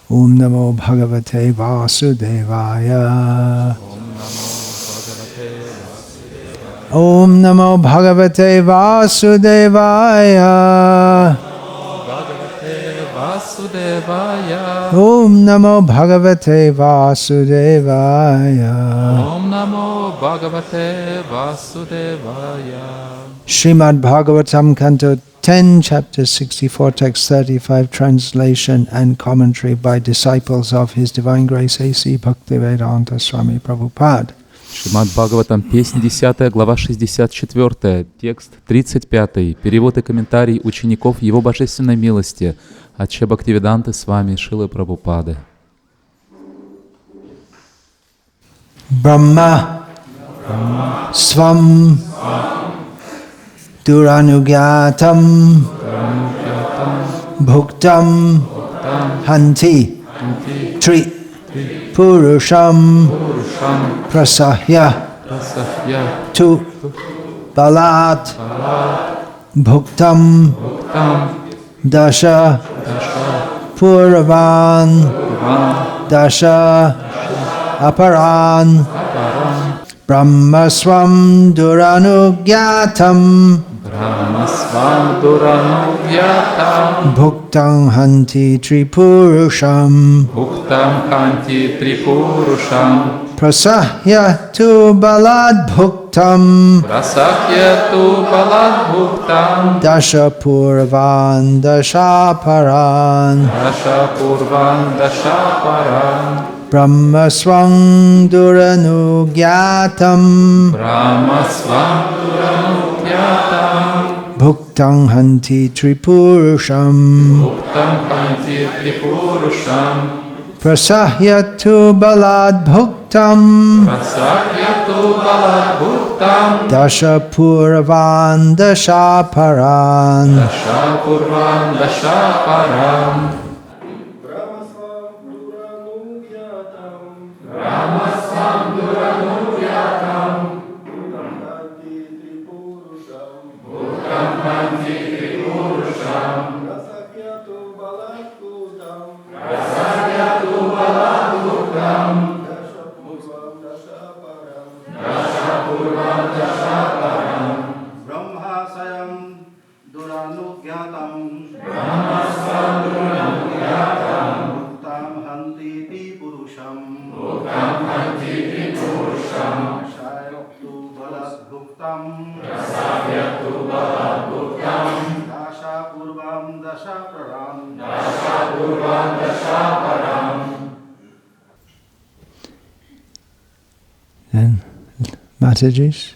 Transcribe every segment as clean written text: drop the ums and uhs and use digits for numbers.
Om Namo Bhagavate Vasudevaya. Om Namo Bhagavate Vasudevaya. Om Namo Bhagavate Vasudevaya. Om Namo Bhagavate Vasudevaya. Srimad Bhagavatam, Canto 10, Chapter 64, Text 35, translation and commentary by disciples of His Divine Grace A.C. Bhaktivedanta Swami Prabhupada. Шримад Бхагаватам, песнь 10, глава 64, текст 35, перевод и комментарий учеников Его Божественной милости от Шри Бхактивиданты Свами Шилы Прабхупады. Brahma Swam Duranugyatam Bhuktam Hanti Tri Purusham Prasahya Tu Balat Bhuktam Dasha Puravan Dasha Aparan Brahmaswam Duranugyatam Bhuktam Hanti Tripurusham Prasahya Tu Balad Bhuktam Dasha Purvan Dasha Paran Brahmaswam Duranugyatam Bhuktam Hanti Tripurusham Prasahya Tu Balad Bhuktam Dasha Purvan Dasha Paran And Mataji's.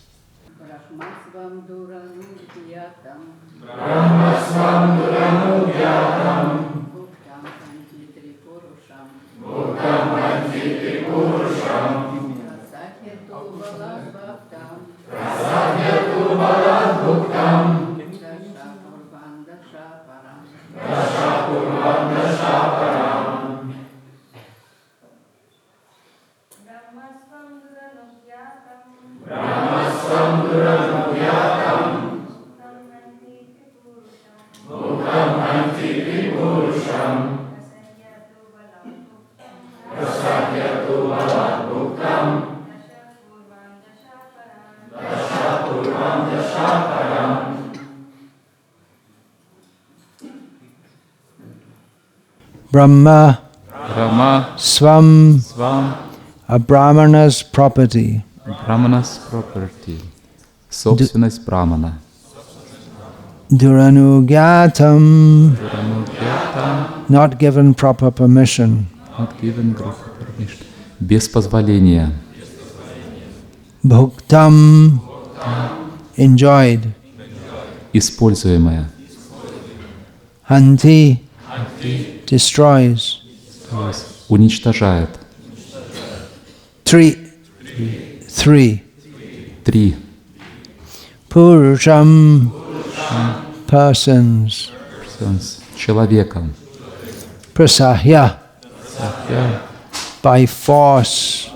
Brahma, Swam, a Brahmana's property. Brahmana's property. Собственность Брахмана. Duranugyatam, not given proper permission. Not given proper permission. Без позволения. Bhuktam, enjoyed. Используемое. Hanti, destroys. Уничтожает. Three. Purusham, persons. Человеком. Prasahya, by force.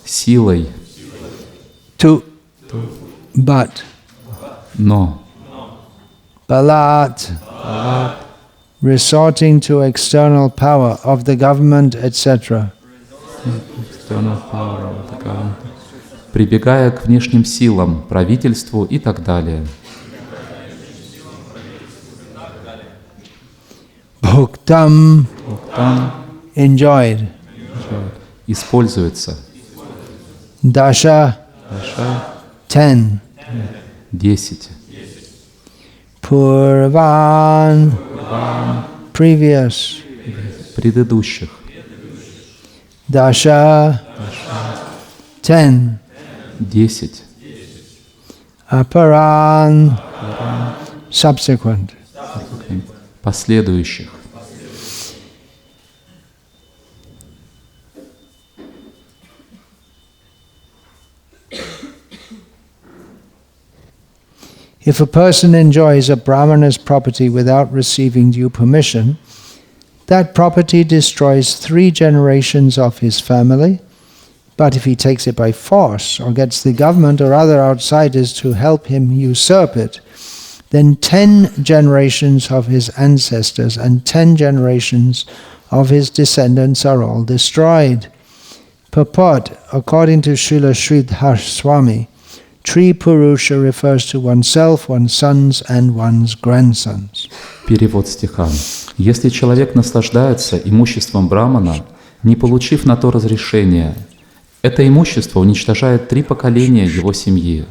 Силой. But. Но. Balat, resorting to external power of the government, etc. Прибегая к внешним силам, правительству и так далее. Bhaktam enjoyed. Используется. Dasha 10. 10. Purvan previous. Предыдущих. Dasha 10. 10. Aparan subsequent. Последующих. If a person enjoys a brahmana's property without receiving due permission, that property destroys 3 generations of his family. But if he takes it by force or gets the government or other outsiders to help him usurp it, then 10 generations of his ancestors and 10 generations of his descendants are all destroyed. Purport, according to Srila Sridhar Swami, Tri-Purusha refers to oneself, one's sons and one's grandsons. Перевод стиха. Если человек наслаждается имуществом брамана, не получив на то разрешения, это имущество уничтожает 3 поколения его семьи.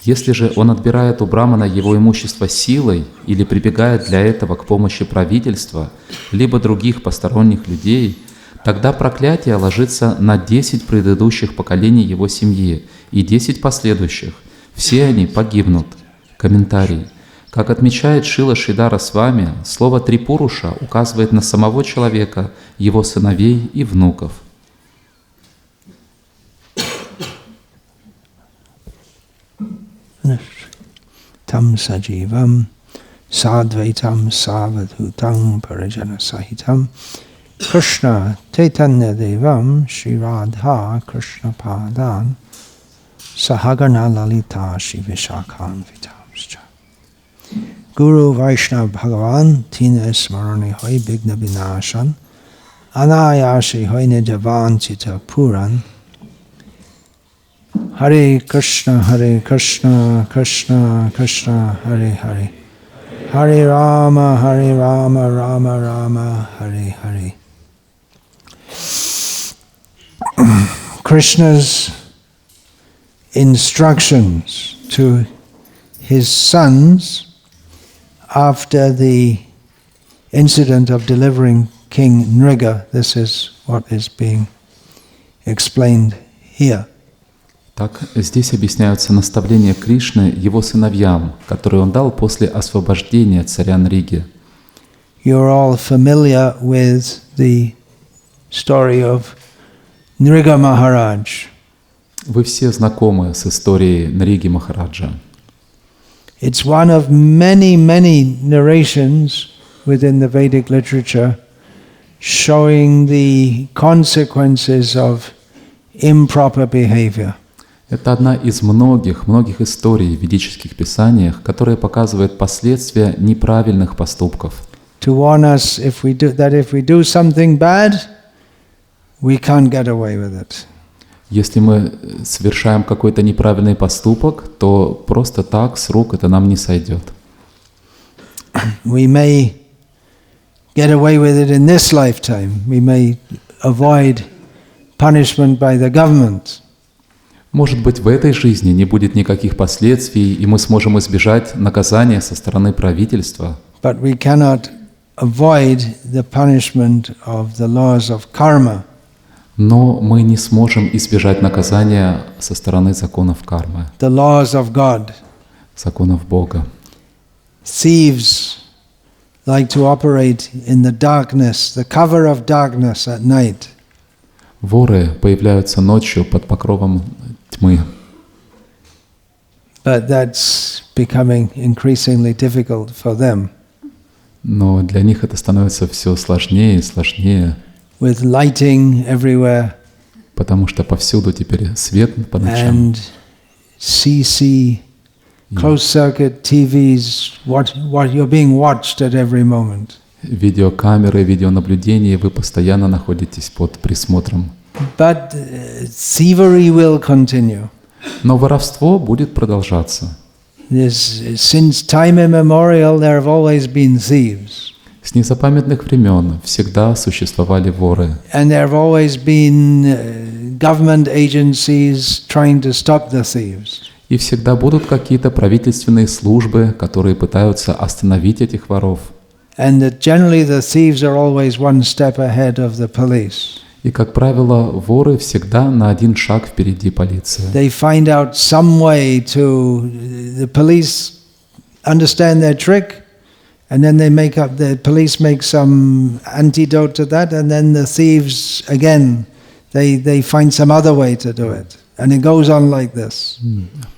Если же он отбирает у брамана его имущество силой или прибегает для этого к помощи правительства, либо других посторонних людей, тогда проклятие ложится на 10 предыдущих поколений его семьи и 10 последующих. Все они погибнут. Комментарий. Как отмечает Шрила Шридхара Свами, слово «трипуруша» указывает на самого человека, его сыновей и внуков. Tam sajīvam sadvaitam savadhutam parijana sahitam Krishna Chaitanya Devam Shri Radha Krishna Padan Sahagana Lalita Shri Vishakhan Vitamscha Guru Vaishnav Bhagavan Tina Smarani Hoy Bigna Vinashan Anayashi Hoy Nijavan Chita Puran Hare Krishna, Krishna Krishna, Hare Hare, Hare Rama, Rama Rama, Hare Hare. Krishna's instructions to his sons after the incident of delivering King Nriga, this is what is being explained here. Так, здесь объясняются наставления Кришны его сыновьям, которые он дал после освобождения царя Нриги. You're all familiar with the story of Nriga Maharaj. Вы все знакомы с историей Нриги Махараджа. It's one of many narrations within the Vedic literature showing the consequences of improper behavior. Это одна из многих историй в ведических писаниях, которые показывают последствия неправильных поступков. To warn us if we do something bad, we can't get away with it. Если мы совершаем какой-то неправильный поступок, то просто так с рук это нам не сойдет. We may get away with it in this lifetime. We may avoid punishment by the government. Может быть, в этой жизни не будет никаких последствий, и мы сможем избежать наказания со стороны правительства. But we cannot avoid the punishment of the laws of karma. Но мы не сможем избежать наказания со стороны законов кармы, The laws of God. законов Бога. Thieves like to operate in the darkness, the cover of darkness at night. Воры появляются ночью под покровом тьмы. But that's becoming increasingly difficult for them. Но для них это становится все сложнее и сложнее, With lighting everywhere потому что повсюду теперь свет по ночам. and CC, closed circuit TVs, what you're being watched at every moment. видеокамеры, видеонаблюдение, вы постоянно находитесь под присмотром. But thievery will continue. Но воровство будет продолжаться. Since time immemorial, there have always been thieves. С незапамятных времен всегда существовали воры. And there have always been government agencies trying to stop the thieves. И всегда будут какие-то правительственные службы, которые пытаются остановить этих воров. And that generally the thieves are always one step ahead of the police. И, как правило, воры всегда на один шаг впереди полиции. They find out some way to, the police understand their trick, and then the police make some antidote to that, and then the thieves, again, they find some other way to do it. And it goes on like this.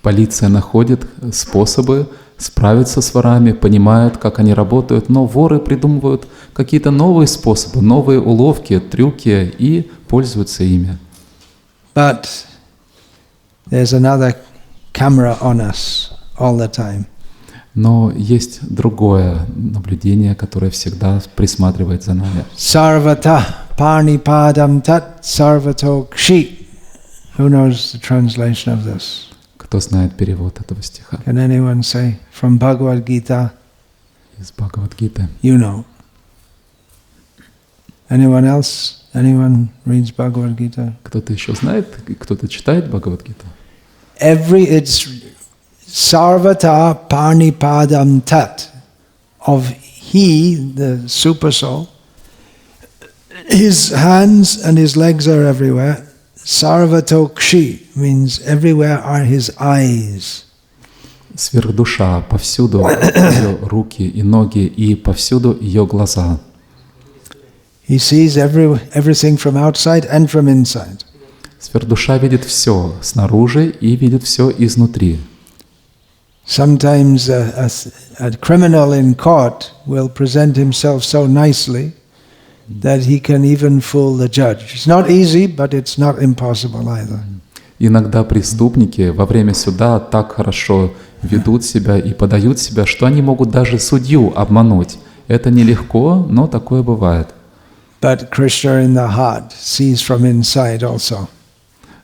Полиция находит способы справиться с ворами, понимают, как они работают, но воры придумывают какие-то новые способы, новые уловки, трюки и пользуются ими. But there's another camera on us all the time. Но есть другое наблюдение, которое всегда присматривает за нами. Sarvata parnipadam tat sarvato kshi. Who knows the translation of this? Кто знает перевод этого стиха? Can anyone say from Bhagavad Gita? Из Бхагаватгиты. You know. Anyone else? Anyone reads Bhagavad Gita? Кто-то еще знает? Кто-то читает Бхагаватгиту? It's sarvata parnipadam tat, of he, the super soul. His hands and his legs are everywhere. Sarvato kshi means everywhere are his eyes. Сверхдуша, повсюду ее руки и ноги, и повсюду ее глаза. He sees everything from outside and from inside. Сверхдуша видит все снаружи и видит все изнутри. Sometimes a criminal in court will present himself so nicely that he can even fool the judge. It's not easy, but it's not impossible either. Иногда преступники во время суда так хорошо ведут себя и подают себя, что они могут даже судью обмануть. Это нелегко, но такое бывает. But Krishna in the heart sees from inside also.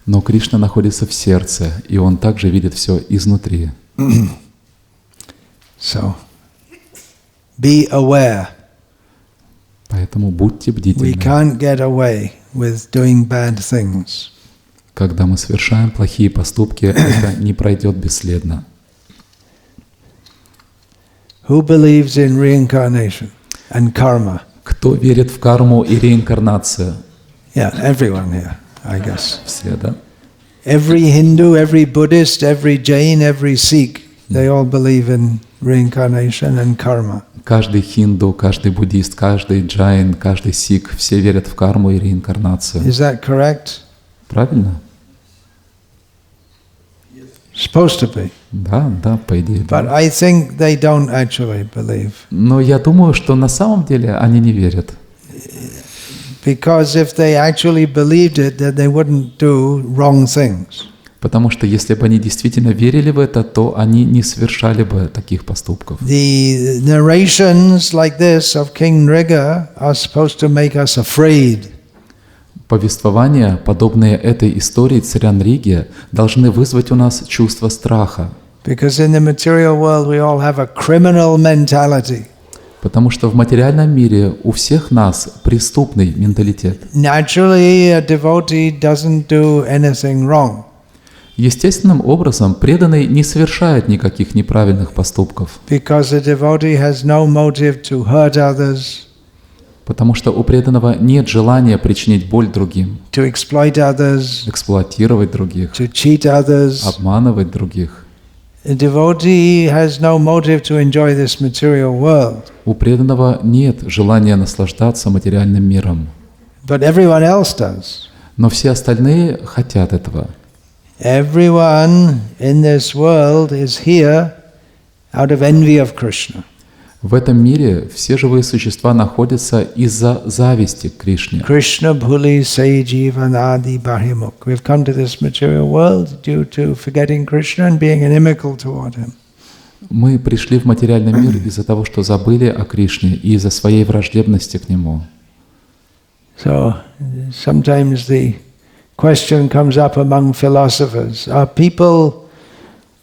Но Кришна находится в сердце, и Он также видит все изнутри. So, be aware. Поэтому будьте We бдительны. can't get away with doing bad things. Когда мы совершаем плохие поступки, это не пройдет бесследно. Who believes in reincarnation and karma? Кто верит в карму и реинкарнацию? Yeah, everyone here, I guess. Все, да? Every Hindu, every Buddhist, every Jain, every Sikh, they all believe in reincarnation and karma. Каждый хинду, каждый буддист, каждый джайн, каждый сикх, все верят в карму и реинкарнацию. Is that correct? Правильно? Supposed to be. Да, по идее. But Да. I think they don't actually believe. Но я думаю, что на самом деле они не верят. Because if they actually believed it, then they wouldn't do wrong things. Потому что если бы они действительно верили в это, то они не совершали бы таких поступков. The narrations like this of King Nriga are supposed to make us afraid. Повествования, подобные этой истории царя Нриги, должны вызвать у нас чувство страха. Because in the material world we all have a criminal mentality. Потому что в материальном мире у всех нас преступный менталитет. Naturally, a devotee doesn't do anything wrong. Естественным образом преданный не совершает никаких неправильных поступков. Because a devotee has no motive to hurt others, Потому что у преданного нет желания причинить боль другим, to exploit others, эксплуатировать других, to cheat others. обманывать других. A devotee has no motive to enjoy this material world. У преданного нет желания наслаждаться материальным миром. But everyone else does. Но все остальные хотят этого. Everyone in this world is here out of envy of Krishna. В этом мире все живые существа находятся из-за зависти к Кришне. Krishna bhuli say jivan adi bahimuk. We've come to this material world due to forgetting Krishna and being inimical toward him. Мы пришли в материальный мир из-за того, что забыли о Кришне и из-за своей враждебности к Нему. So sometimes the question comes up among philosophers: are people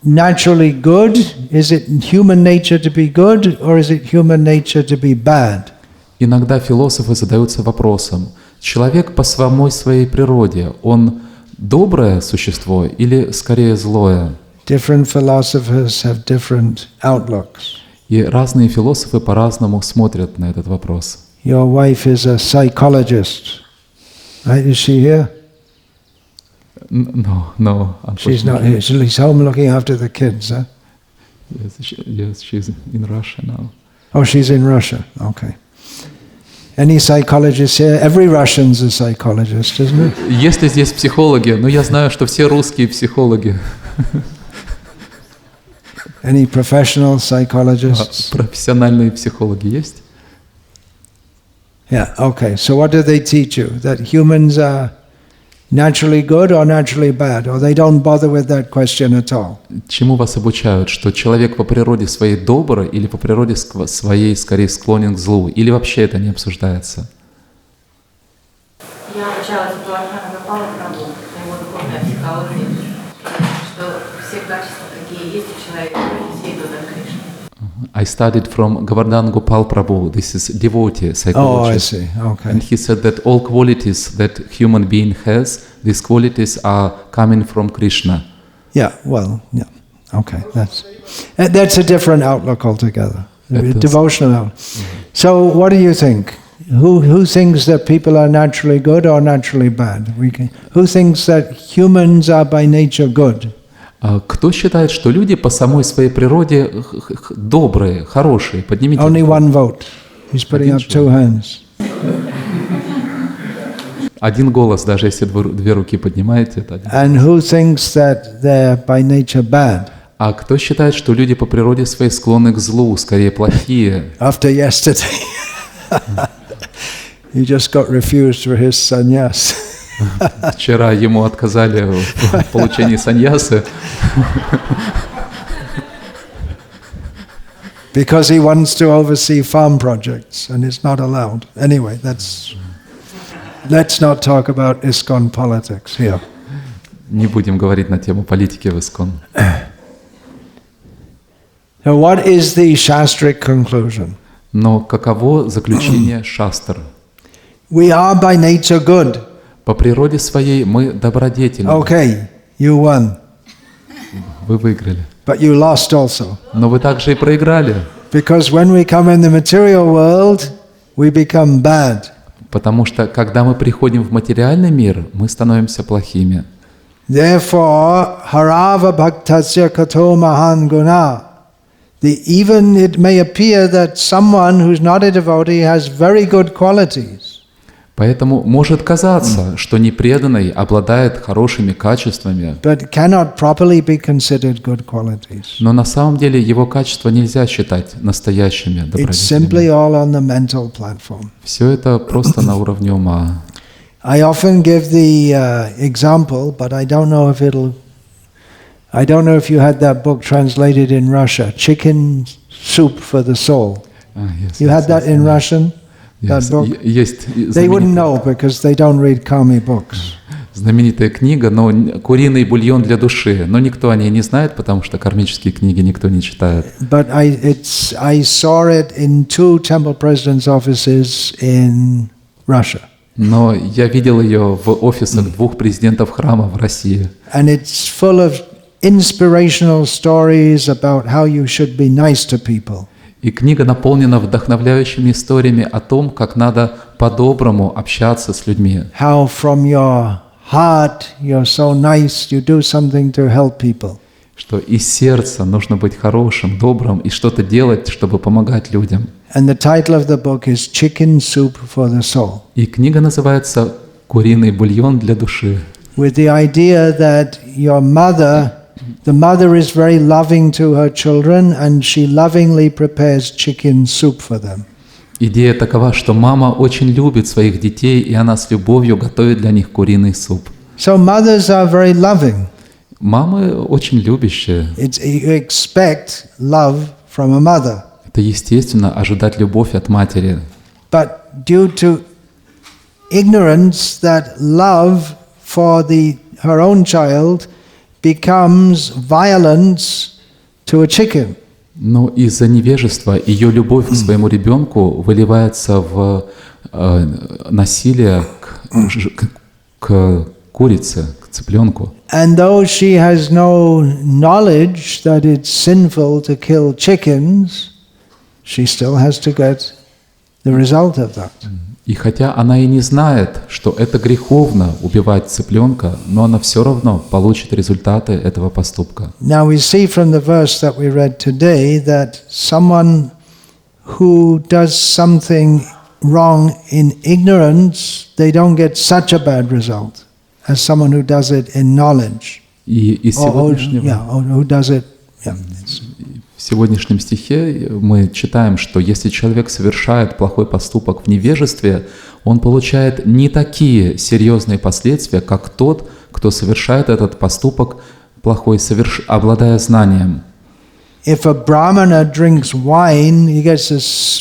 naturally good? Is it human nature to be good, or is it human nature to be bad? Иногда философы задаются вопросом: человек по самой своей природе, он доброе существо или скорее злое? Different philosophers have different outlooks. И разные философы по-разному смотрят на этот вопрос. Your wife is a psychologist, right? Is she here? No. She's not here. She's home looking after the kids, huh? Yes, she's in Russia now. Oh, she's in Russia. Okay. Any psychologists here? Every Russian's a psychologist, isn't it? Есть ли здесь психологи? Ну, я знаю, что все русские психологи. Any professional psychologists? Профессиональные психологи есть? Yeah, okay. So what do they teach you? That humans are naturally good or naturally bad? Or they don't bother with that question at all? Чему вас обучают? Что человек по природе своей добрый или по природе своей скорее склонен к злу? Или вообще это не обсуждается? Я обучалась у Бхагаватам, его духовной психологии, что все качества, какие есть у человека, все идут от Кришны. I studied from Govardhan Gopal Prabhu. This is devotee psychologist. Oh, I see. Okay. And he said that all qualities that human being has, these qualities are coming from Krishna. Yeah, well, yeah. Okay, that's a different outlook altogether. Devotional outlook. So what do you think? Who thinks that people are naturally good or naturally bad? Who thinks that humans are by nature good? Кто считает, что люди по самой своей природе добрые, хорошие? Поднимите Only руку. one vote. He's putting up two hands. Один голос, даже если две руки поднимаете, это один. And who thinks that they're by nature bad? А кто считает, что люди по природе своей склонны к злу, скорее плохие? After yesterday, he just got refused for his sannyas. Вчера ему отказали в получении саньясы. Because he wants to oversee farm projects and it's not allowed. Anyway, let's not talk about ISKCON politics here. Не будем говорить на тему политики в ISKCON. So what is the Shastric conclusion? Но каково заключение шастр? We are by nature good. По природе своей мы добродетельны. Okay, you won. Вы выиграли. But you lost also. Но вы также и проиграли. Because when we come in the material world, we become bad. Потому что, когда мы приходим в материальный мир, мы становимся плохими. Therefore, harava bhaktasya kato mahan guna. Even it may appear that someone who's not a devotee has very good qualities. Поэтому может казаться, что непреданный обладает хорошими качествами, But cannot properly be considered good qualities. но на самом деле его качества нельзя считать настоящими It's simply добродетелями. all on the mental platform. Все это просто на уровне ума. I often give the example, but I don't know if you had that book translated in Russia, Chicken Soup for the Soul. You had that in Russian? That book? Есть They wouldn't know because they don't read kami books. знаменитая книга, но «Куриный бульон для души». Но никто о ней не знает, потому что кармические книги никто не читает. But I saw it in 2 temple presidents' offices in Russia. Но я видел ее в офисах 2 президентов храма в России. And it's full of inspirational stories about how you should be nice to people. И книга наполнена вдохновляющими историями о том, как надо по-доброму общаться с людьми. How from your heart you're so nice, you do something to help people. Что из сердца нужно быть хорошим, добрым и что-то делать, чтобы помогать людям. And the title of the book is Chicken Soup for the Soul. И книга называется «Куриный бульон для души». With the idea that the mother is very loving to her children and she lovingly prepares chicken soup for them. Идея такова, что мама очень любит своих детей, и она с любовью готовит для них куриный суп. So mothers are very loving. Мамы очень любящие. You expect love from a mother. Это естественно ожидать любовь от матери. But due to ignorance, that love for her own child becomes violence to a chicken. Но из-за невежества ее любовь к своему ребенку выливается в насилие к курице, к цыпленку. And though she has no knowledge that it's sinful to kill chickens, she still has to get the result of that. И хотя она и не знает, что это греховно убивать цыпленка, но она все равно получит результаты этого поступка. Now we see from the verse that we read today that someone who does something wrong in ignorance, they don't get such a bad result as someone who does it in knowledge. И из сегодняшнего... or who does it, В сегодняшнем стихе мы читаем, что если человек совершает плохой поступок в невежестве, он получает не такие серьезные последствия, как тот, кто совершает этот поступок плохой, обладая знанием. If a brahmana drinks wine, he gets a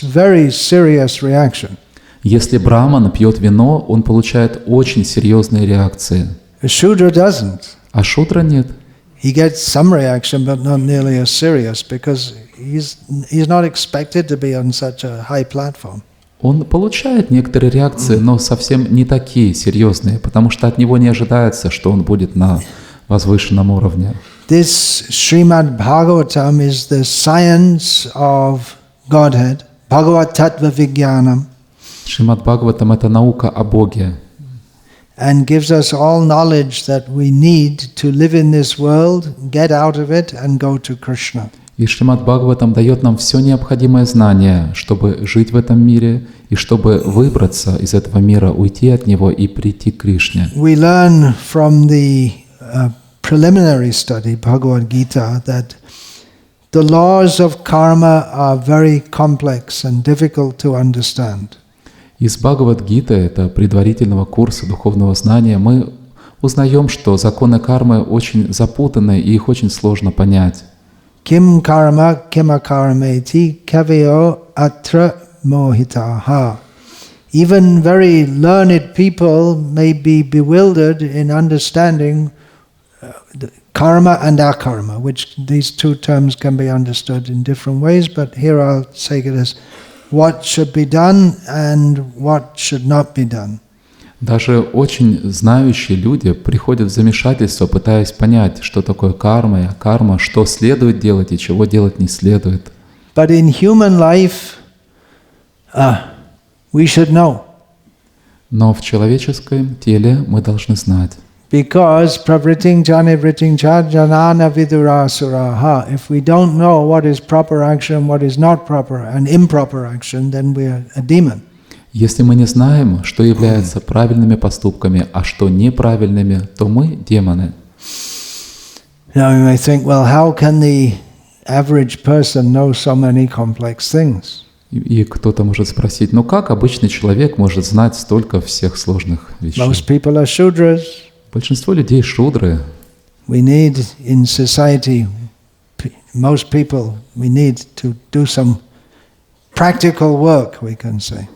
very serious reaction. Если браман пьет вино, он получает очень серьезные реакции. A shudra doesn't. А шудра нет. He gets some reaction, but not nearly as serious, because he's not expected to be on such a high platform. Он получает некоторые реакции, но совсем не такие серьезные, потому что от него не ожидается, что он будет на возвышенном уровне. This Srimad Bhagavatam is the science of Godhead, Bhagavat Tattva Vijnanam, Шримад Бхагаватам — это наука о Боге, and gives us all knowledge that we need to live in this world, get out of it, and go to Krishna. И Шримад Бхагаватам дает нам все необходимое знание, чтобы жить в этом мире и чтобы выбраться из этого мира, уйти от него и прийти к Кришне. We learn from the preliminary study, Bhagavad Gita, that the laws of karma are very complex and difficult to understand. Из Бхагават-гиты, это предварительного курса духовного знания, мы узнаем, что законы кармы очень запутаны и их очень сложно понять. Kim karma kimakarmeti kaveyo atra mohitaha. Even very learned people may be bewildered in understanding karma and akarma, which these two terms can be understood in different ways, but here I'll say it as what should be done and what should not be done. Даже очень знающие люди приходят в замешательство, пытаясь понять, что такое карма и акарма, что следует делать и чего делать не следует. But in human life, we should know. Но в человеческом теле мы должны знать. Because pravriting janivriting janana vidurasuraha. If we don't know what is proper action, what is not proper and improper action, then we are a demon. Если мы не знаем, что является правильными поступками, а что неправильными, то мы демоны. Now you may think, well, how can the average person know so many complex things? И кто-то может спросить, ну как обычный человек может знать столько всех сложных вещей? Most people are shudras. Большинство людей шудры. We need in society, most people, we need to do some practical work, we can say.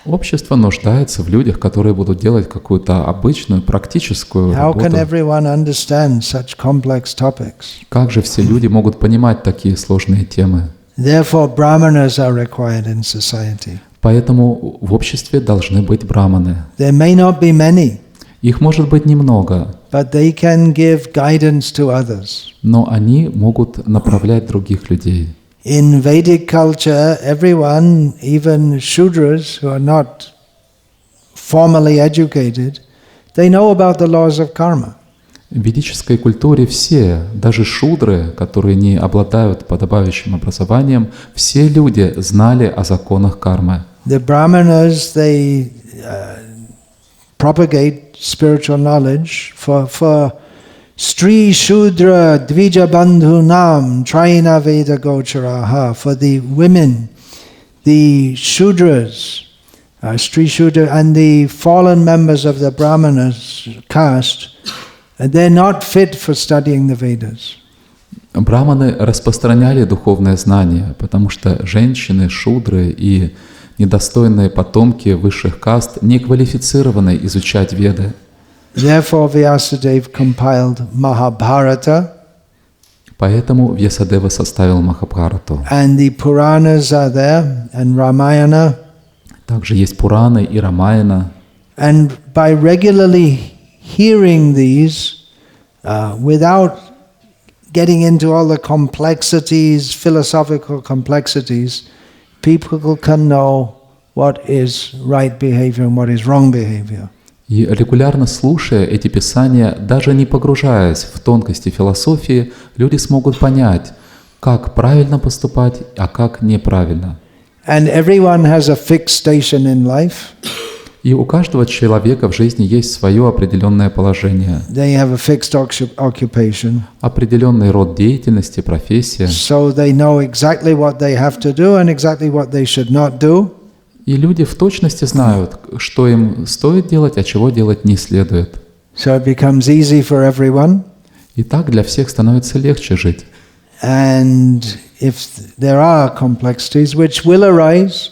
Общество нуждается в людях, которые будут делать какую-то обычную, практическую How can работу. everyone understand such complex topics? Как же все люди могут понимать такие сложные темы? Therefore, brahmanas are required in society. Поэтому в обществе должны быть браманы. There may not be many, Их может быть немного, but they can give guidance to others. но они могут направлять других людей. In Vedic culture, everyone, even Shudras who are not formally educated, they know about the laws of karma. В ведической культуре все, даже шудры, которые не обладают подобающим образованием, все люди знали о законах кармы. The brahmanas, they propagate spiritual knowledge for Stri Shudra Dvija Bandhu Nam Traina Veda Gocharaha. For the women, the Shudras, Stri Shudra, and the fallen members of the Brahmanas caste, they're not fit for studying the Vedas. Браманы распространяли духовное знание, потому что женщины, шудры и недостойные потомки высших каст не квалифицированы изучать Веды. Therefore, Vyasadeva compiled Mahabharata. Поэтому Вьясадева составил Махабхарату. And the Puranas are there, and Ramayana. Также есть Пураны и Рамаяна. And by regularly hearing these, without getting into all the complexities, philosophical complexities, people can know what is right behavior and what is wrong behavior. И регулярно слушая эти писания, даже не погружаясь в тонкости философии, люди смогут понять, как правильно поступать, а как неправильно. And everyone has a fixed station in life. И у каждого человека в жизни есть свое определенное положение, They have a fixed occupation. определенный род деятельности, профессия. So they know exactly what they have to do and exactly what they should not do. И люди в точности знают, что им стоит делать, а чего делать не следует. So it becomes easy for everyone. И так для всех становится легче жить. And if there are complexities which will arise,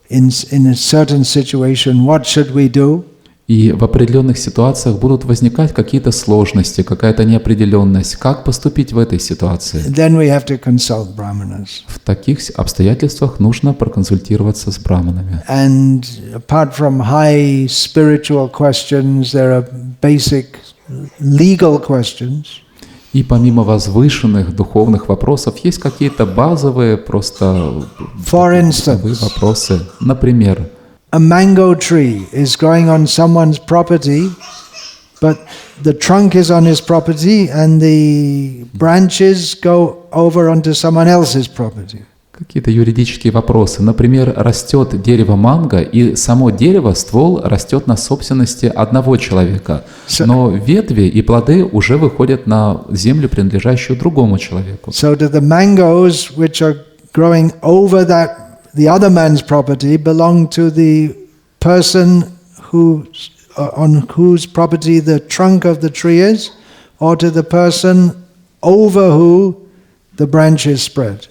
in a certain situation, what should we do? И в определенных ситуациях будут возникать какие-то сложности, какая-то неопределенность. Как поступить в этой ситуации? Then we have to consult brahmanas. В таких обстоятельствах нужно проконсультироваться с браманами. And apart from high spiritual questions, there are basic legal questions. И помимо возвышенных духовных вопросов, есть какие-то базовые, просто базовые вопросы. Например, a mango tree is growing on someone's property, but the trunk is on his property and the branches go over onto someone else's property. Какие-то юридические вопросы. Например, растет дерево манго, и само дерево, ствол, растет на собственности одного человека. Но ветви и плоды уже выходят на землю, принадлежащую другому человеку. So do the mangoes which are growing over the other man's property belong to the person on whose property the trunk of the tree is, or to the person over who the branch is spread?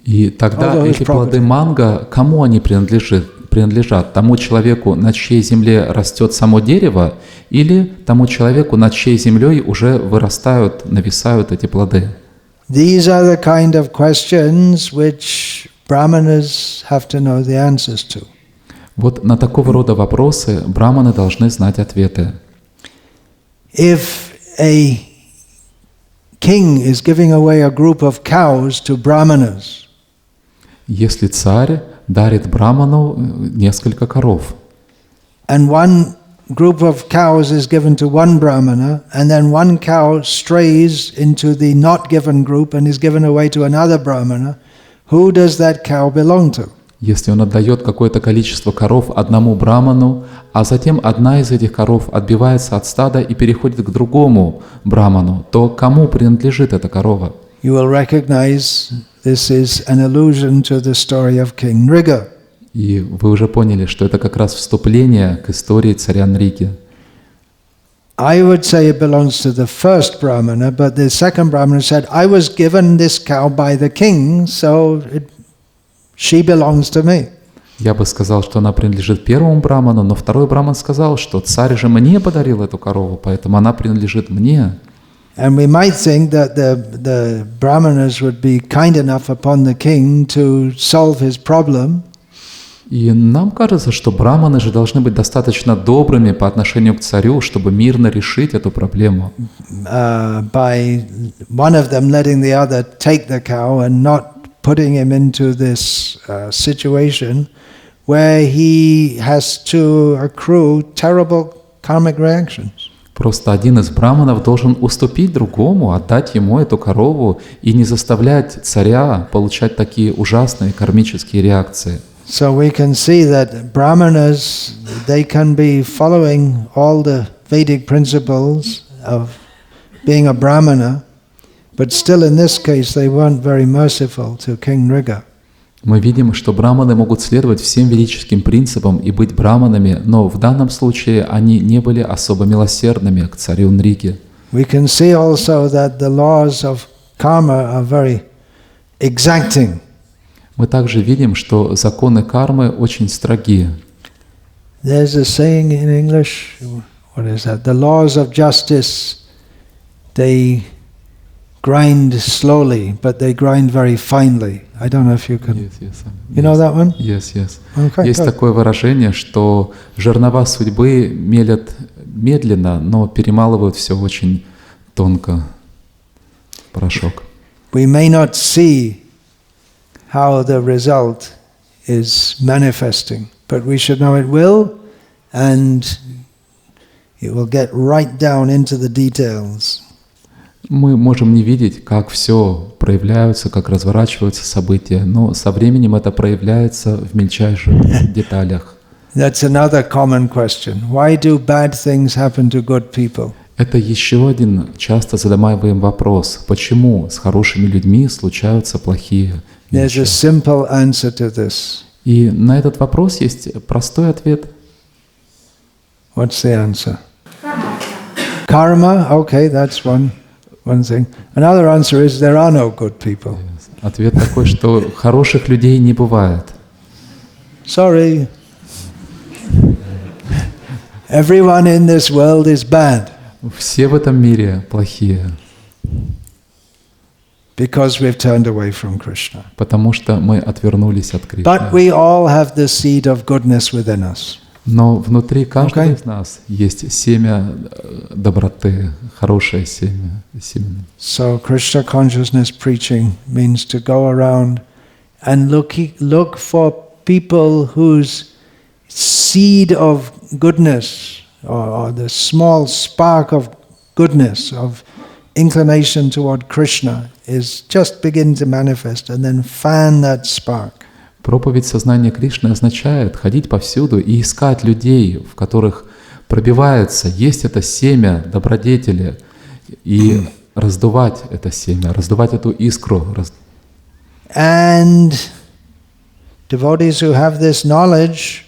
И тогда эти плоды манго, кому они принадлежат? Тому человеку, на чьей земле растет само дерево, или тому человеку, над чьей землей уже вырастают, нависают эти плоды? These are the kind of questions which brahmanas have to know the answers to. Вот на такого рода вопросы браманы должны знать ответы. If a king is giving away a group of cows to brahmanas, если царь дарит браману несколько коров, and one group of cows is given to one brahmana, and then one cow strays into the not given group and is given away to another brahmana, who does that cow belong to? Если он отдает какое-то количество коров одному браману, а затем одна из этих коров отбивается от стада и переходит к другому браману, то кому принадлежит эта корова? You will recognize this is an allusion to the story of King Nriga. И вы уже поняли, что это как раз вступление к истории царя Нриги. I would say it belongs to the first brahmana, but the second brahmana said, I was given this cow by the king, so she belongs to me. Я бы сказал, что она принадлежит первому браману, но второй браман сказал, что царь же мне подарил эту корову, поэтому она принадлежит мне. And we might think that the brahmanas would be kind enough upon the king to solve his problem. И нам кажется, что браманы же должны быть достаточно добрыми по отношению к царю, чтобы мирно решить эту проблему. By one of them letting the other take the cow and not putting him into this situation where he has to accrue terrible karmic reactions. Просто один из браманов должен уступить другому, отдать ему эту корову и не заставлять царя получать такие ужасные кармические реакции. So we can see that brahmanas, they can be following all the Vedic principles of being a brahmana, but still in this case they weren't very merciful to King Nriga. Мы видим, что браманы могут следовать всем ведическим принципам и быть браманами, но в данном случае они не были особо милосердными к царю Нрике. We can see also that the laws of karma are very exacting. Мы также видим, что законы кармы очень строги. There's a saying in English, what is that? The laws of justice, they grind slowly, but they grind very finely. I don't know if you can... You know that one? Yes. Okay, Есть good. такое выражение, что жернова судьбы мелят медленно, но перемалывают все очень тонко. Порошок. We may not see how the result is manifesting, but we should know it will, and it will get right down into the details. Мы можем не видеть, как все проявляются, как разворачиваются события, но со временем это проявляется в мельчайших деталях. That's another common question. Why do bad things happen to good people? Это еще один часто задаваемый вопрос. Почему с хорошими людьми случаются плохие There's a вещи? simple answer to this. И на этот вопрос есть простой ответ. What's the answer? Karma. Okay, that's one thing. Another answer is there are no good people. Ответ такой, что хороших людей не бывает. Sorry. Everyone in this world is bad. Все в этом мире плохие, Because we've turned away from Krishna. потому что мы отвернулись от Кришны. But we all have the seed of goodness within us. Но внутри каждого Okay. из нас есть семя доброты, хорошее семя. So Krishna consciousness preaching means to go around and look for people whose seed of goodness or the small spark of goodness, of inclination toward Krishna is just begin to manifest and then fan that spark. Проповедь сознания Кришны означает ходить повсюду и искать людей, в которых пробивается, есть это семя добродетели, и раздувать это семя, раздувать эту искру. And devotees who have this knowledge,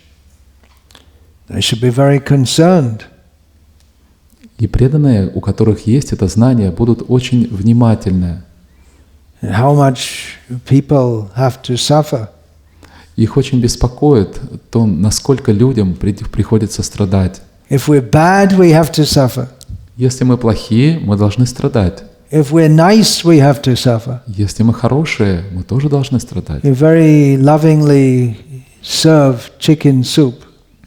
they should be very concerned. И преданные, у которых есть это знание, будут очень внимательны. How much people have to suffer. Их очень беспокоит то, насколько людям приходится страдать. If we're bad, we have to suffer. Если мы плохие, мы должны страдать. If we're nice, we have to suffer. Если мы хорошие, мы тоже должны страдать. You very lovingly serve chicken soup.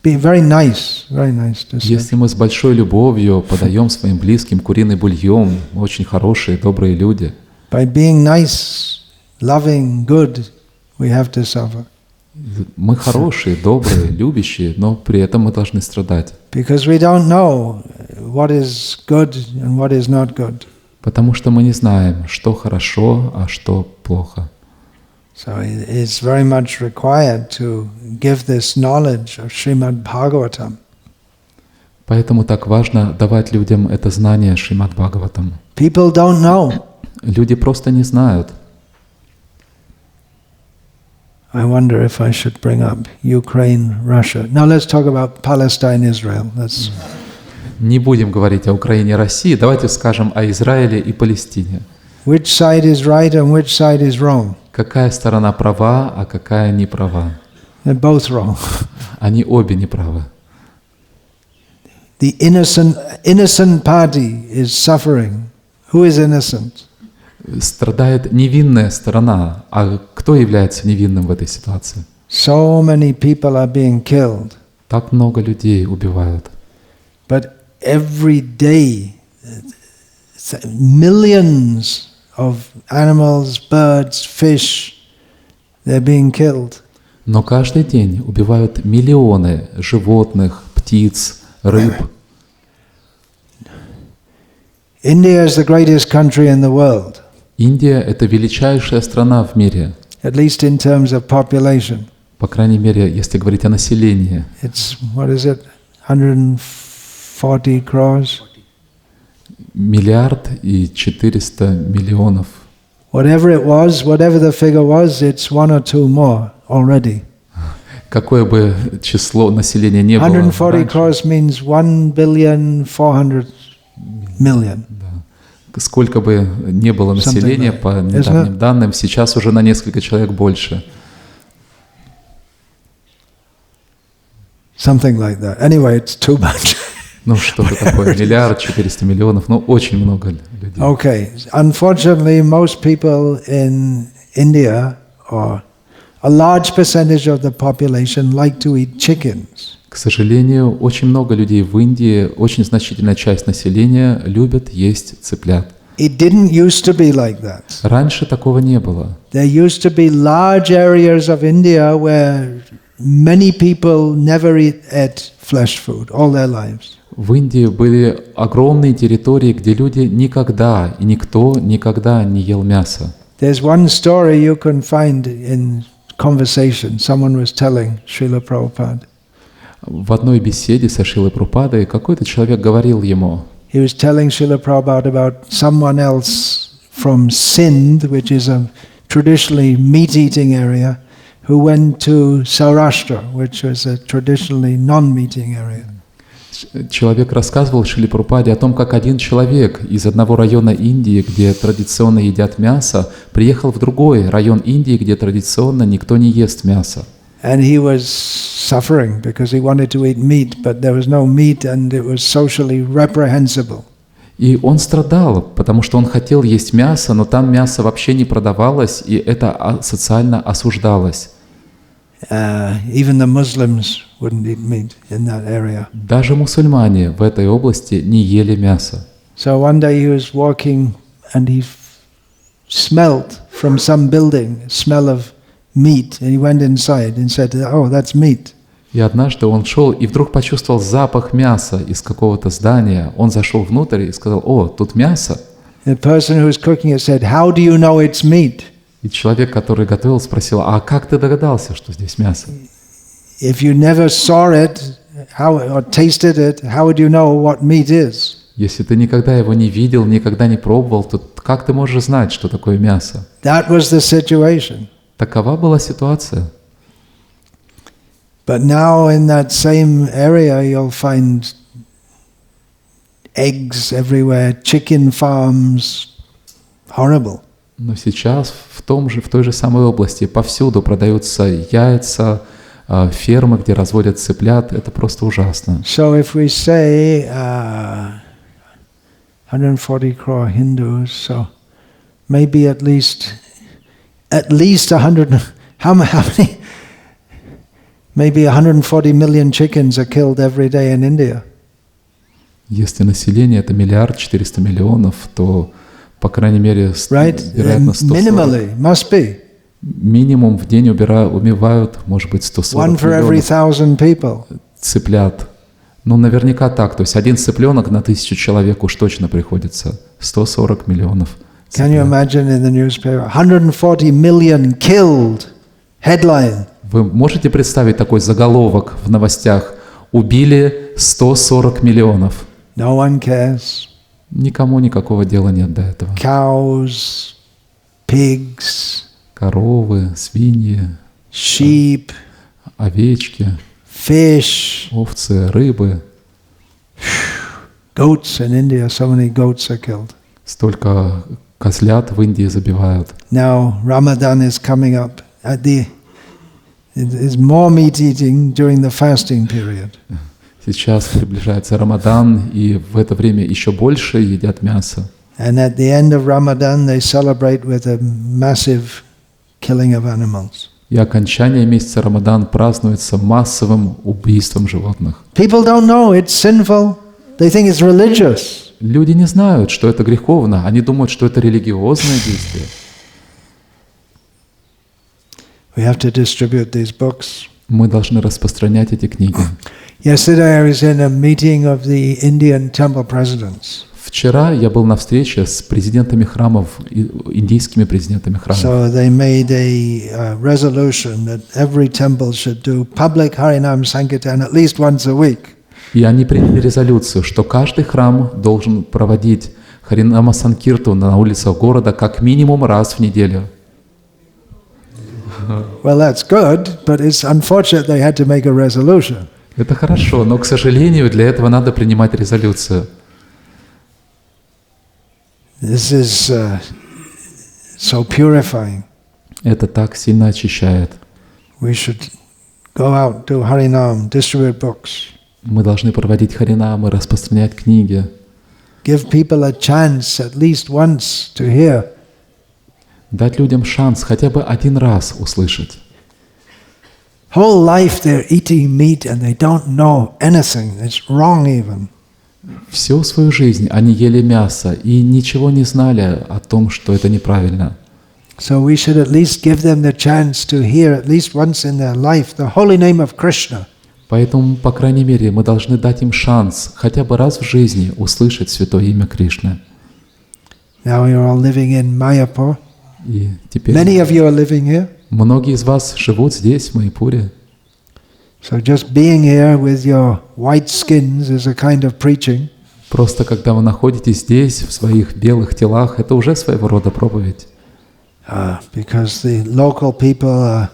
Be very nice to serve. Если мы с большой любовью подаем своим близким куриный бульон, мы очень хорошие, добрые люди. By being nice, loving, good, we have to suffer. Мы хорошие, добрые, любящие, но при этом мы должны страдать. Because we don't know what is good and what is not good. Потому что мы не знаем, что хорошо, а что плохо. So it's very much required to give this knowledge of Srimad Bhagavatam. Поэтому так важно давать людям это знание Шримад Бхагаватам. People don't know. Люди просто не знают. I wonder if I should bring up Ukraine, Russia. Now let's talk about Palestine, Israel. Не будем говорить о Украине и России, давайте скажем о Израиле и Палестине. Which side is right and which side is wrong? Какая сторона права, а какая не права? They're both wrong. Они обе не правы. The innocent party is suffering. Who is innocent? Страдает невинная сторона. А кто является невинным в этой ситуации? So many people are being killed. Так много людей убивают. But every day, millions of animals, birds, fish, they're being killed. Но каждый день убивают миллионы животных, птиц, рыб. India is the greatest country in the world. Индия — это величайшая страна в мире, At least in terms of population. по крайней мере, если говорить о населении. It's, what is it, 140 crores? 1,4 миллиарда whatever it was, whatever the figure was, it's one or two more already. Какое бы число населения не было 140 раньше, crores means 1,4 billion. сколько бы не было населения, like по that. недавним данным, сейчас уже на несколько человек больше. Something like that. Anyway, it's too much. Ну, что-то такое, 1,4 миллиарда, ну, очень много людей. Okay. Unfortunately, most people in India, or a large percentage of the population, like to eat chickens. К сожалению, очень много людей в Индии, очень значительная часть населения любят есть цыплят. It didn't used to be like that. Раньше такого не было. There used to be large areas of India where many people never ate flesh food all their lives. В Индии были огромные территории, где люди никогда и никто никогда не ел мясо. There's one story you can find in conversation. Someone was telling Srila Prabhupada. В одной беседе со Шрилой Прабхупадой какой-то человек говорил ему, He was telling Srila Prabhupada about someone else from Sindh, which is a traditionally meat-eating area, who went to Saurashtra, which was a traditionally non-meat-eating area. человек рассказывал Шриле Прабхупаде о том, как один человек из одного района Индии, где традиционно едят мясо, приехал в другой район Индии, где традиционно никто не ест мясо. And he was suffering because he wanted to eat meat, but there was no meat and it was socially reprehensible. И он страдал, потому что он хотел есть мясо, но там мясо вообще не продавалось, и это социально осуждалось. Even the Muslims wouldn't eat meat in that area. Даже мусульмане в этой области не ели мясо. So one day he was walking and he smelled from some building a smell of meat, and he went inside and said, "Oh, that's meat." И однажды он шел и вдруг почувствовал запах мяса из какого-то здания. Он зашел внутрь и сказал: «О, тут мясо». The person who was cooking it said, "How do you know it's meat?" И человек, который готовил, спросил: «А как ты догадался, что здесь мясо?» If you never saw it, or tasted it, how would you know what meat is? Если ты никогда его не видел, никогда не пробовал, то как ты можешь знать, что такое мясо? That was the situation. Такова была ситуация. But now in that same area you'll find eggs everywhere, chicken farms, horrible. Но сейчас в той же самой области повсюду продаются яйца, фермы, где разводят цыплят. Это просто ужасно. So if we say 140 crore Hindus, so maybe at least 100. How many? Maybe 140 million chickens are killed every day in India. Если население это 1,4 миллиарда, то, по крайней мере, вероятно, 140. Must be. Минимум в день убивают, может быть, 140 миллионов цыплят. Ну, наверняка так. То есть один цыпленок на 1000 человек уж точно приходится. 140 миллионов цыплят. Can you imagine in the newspaper, 140 million killed, headline. Вы можете представить такой заголовок в новостях? Убили 140 миллионов. No one cares. Никому никакого дела нет до этого. Cows, pigs, Коровы, свиньи, sheep, овечки, fish, овцы, рыбы. Goats in India, so many goats are killed. Столько козлят в Индии забивают. Now Ramadan is coming up. There's more meat eating during the fasting period. Сейчас приближается Рамадан, и в это время еще больше едят мясо. And at the end of Ramadan, they celebrate with a massive killing of animals. И окончание месяца Рамадан празднуется массовым убийством животных. People don't know it's sinful. They think it's religious. Люди не знают, что это греховно. Они думают, что это религиозное действие. We have to distribute these books. Мы должны распространять эти книги. Yesterday I was in a meeting of the Indian temple presidents. Вчера я был на встрече с президентами храмов, индийскими президентами храмов. So they made a resolution that every temple should do public Harinam Sankirtan at least once a week. И они приняли резолюцию, что каждый храм должен проводить Харинама Санкирту на улицах города как минимум раз в неделю. Well, that's good, but it's unfortunate they had to make a resolution. Это хорошо, но, к сожалению, для этого надо принимать резолюцию. This is so purifying. Это так сильно очищает. We should go out, do Harinam, distribute books. Мы должны проводить харинамы, распространять книги. Give people a chance at least once to hear. Дать людям шанс хотя бы один раз услышать. Whole life they're eating meat and they don't know anything. It's wrong even. Всю свою жизнь они ели мясо и ничего не знали о том, что это неправильно. So we should at least give them the chance to hear at least once in their life the holy name of Krishna. Поэтому, по крайней мере, мы должны дать им шанс хотя бы раз в жизни услышать святое имя Кришны. Now you're all living in Mayapur. И теперь Many of you are living here. многие из вас живут здесь, в Майяпуре. So just being here with your white skins is a kind of preaching. Просто когда вы находитесь здесь, в своих белых телах, это уже своего рода проповедь. Because the local people are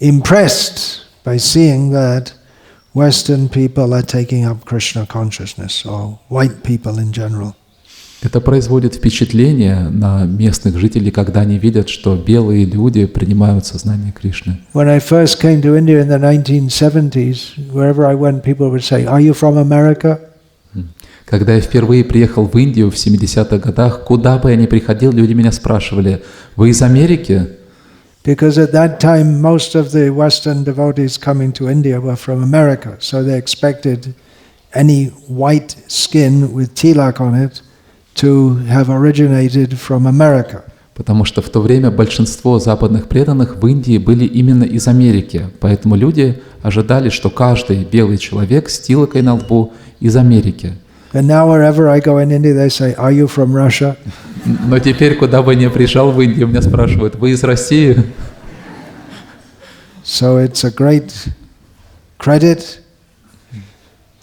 impressed by seeing that Western people are taking up Krishna consciousness, or white people in general. Это производит впечатление на местных жителей, когда они видят, что белые люди принимают сознание Кришны. When I first came to India in the 1970s, wherever I went, people would say, "Are you from America?" Когда я впервые приехал в Индию в 70-х годах, куда бы я ни приходил, люди меня спрашивали: «Вы из Америки?» Because at that time, most of the Western devotees coming to India were from America, so they expected any white skin with tilak on it to have originated from America. Потому что в то время большинство западных преданных в Индии были именно из Америки, поэтому люди ожидали, что каждый белый человек с тилокой на лбу из Америки. And now wherever I go in India, they say, "Are you from Russia?" Но теперь, куда бы ни приезжал в Индию, меня спрашивают: «Вы из России?» So it's a great credit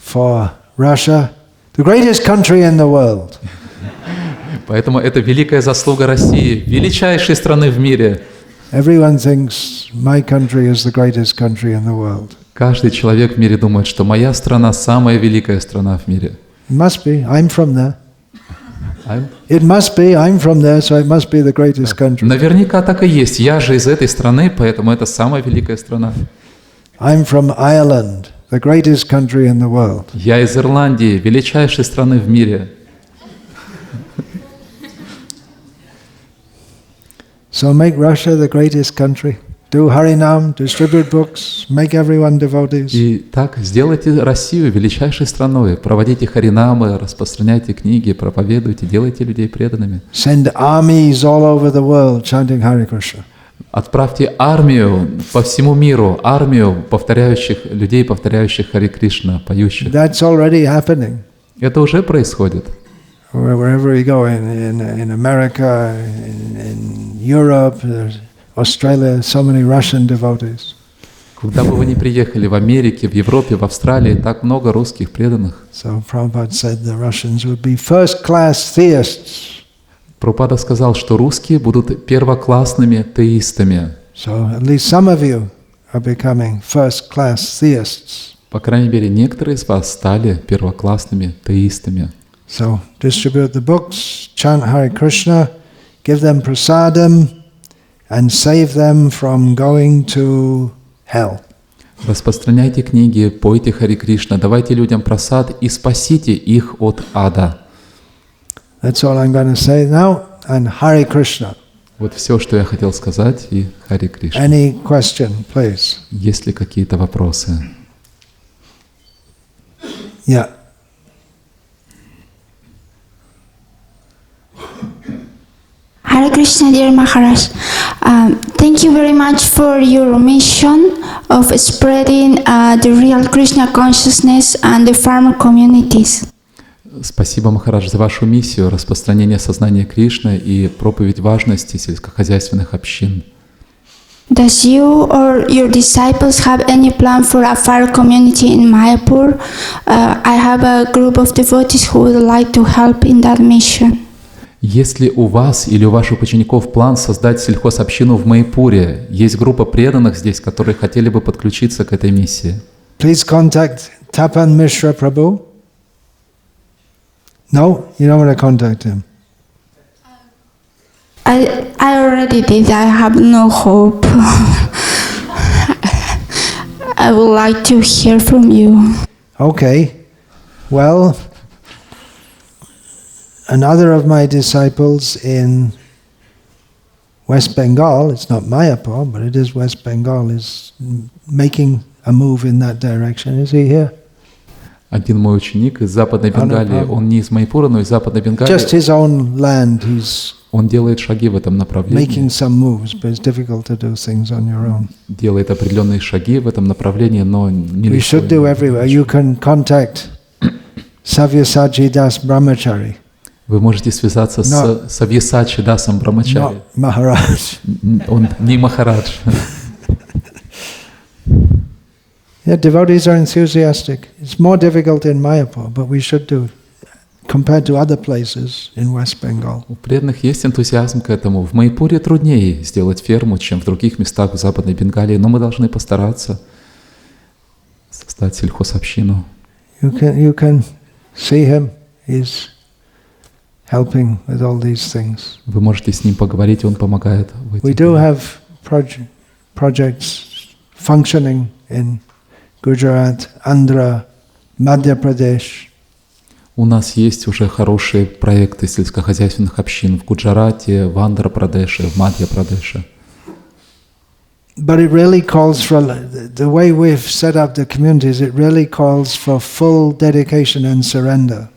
for Russia, the greatest country in the world. Поэтому это великая заслуга России, величайшей страны в мире. Everyone thinks my country is the greatest country in the world. Каждый человек в мире думает, что моя страна самая великая страна в мире. It must be. I'm from there. It must be. I'm from there, so it must be the greatest country. Наверняка так и есть. Я же из этой страны, поэтому это самая великая страна. I'm from Ireland, the greatest country in the world. Я из Ирландии, величайшей страны в мире. So make Russia the greatest country. Do Harinam, distribute books, make everyone devotees. И так сделайте Россию величайшей страной, проводите харинамы, распространяйте книги, проповедуйте, делайте людей преданными. Send armies all over the world chanting Hare Krishna. Отправьте армию по всему миру, армию людей, повторяющих Харе Кришна, поющих. That's already happening. Это уже происходит. Wherever we go, in America, in Europe, Australia, so many Russian devotees. Куда бы вы ни приехали, в Америке, в Европе, в Австралии, так много русских преданных. So Prabhupada said the Russians would be first-class theists. Прабхупада сказал, что русские будут первоклассными теистами. So at least some of you are becoming first-class theists. По крайней мере, некоторые из вас стали первоклассными теистами. So distribute the books, chant Hare Krishna, give them prasadam, and save them from going to hell. Распространяйте книги, пойте Харе Кришна, давайте людям прасад и спасите их от ада. That's all I'm going to say now, and Hare Krishna. Вот все, что я хотел сказать, и Харе Кришна. Any question, please? Есть ли какие-то вопросы? Yeah. Hare Krishna, dear Maharaj. Thank you very much for your mission of spreading the real Krishna consciousness and the farmer communities. Спасибо, Махарадж, за вашу миссию распространения сознания Кришны и проповедь важности сельскохозяйственных общин. Does you or your disciples have any plan for a far community in Mayapur? I have a group of devotees who would like to help in that mission. Есть ли у вас или у ваших учеников план создать сельхозобщину в Майяпуре? Есть группа преданных здесь, которые хотели бы подключиться к этой миссии. Please contact Tapan Mishra Prabhu. No? You don't want to contact him? I already did. I have no hope. I would like to hear from you. Okay. Well, another of my disciples in West Bengal, it's not Mayapur, but it is West Bengal, is making a move in that direction. Is he here? Один мой ученик из Западной Бенгалии, он не из Майяпура, но из Западной Бенгалии. Just his own land, he's он делает шаги в этом направлении. Making some moves, but it's difficult to do things on your own. Делает определенные шаги в этом направлении, но не We should do everywhere. You can contact Savyasachi Das Brahmachari. Вы можете связаться с Савьясачи Дасом Брамачари. Maharaj. Он не Махарадж. Yeah, devotees are enthusiastic. It's more difficult in Mayapur, but we should do compared to other places in West Bengal. У преданных есть энтузиазм к этому. В Майяпуре труднее сделать ферму, чем в других местах в Западной Бенгалии, но мы должны постараться создать сельхозобщину. You can see him. He's helping with all these things. Вы можете с ним поговорить, он помогает. We do have projects functioning in Gujarat, Andhra, Madhya Pradesh. У нас есть уже хорошие проекты сельскохозяйственных общин в Гуджарате, в Андхра-Прадеше, в Мадхья-Прадеше. But it really calls for, the way we've set up the communities, it really calls for full dedication and surrender.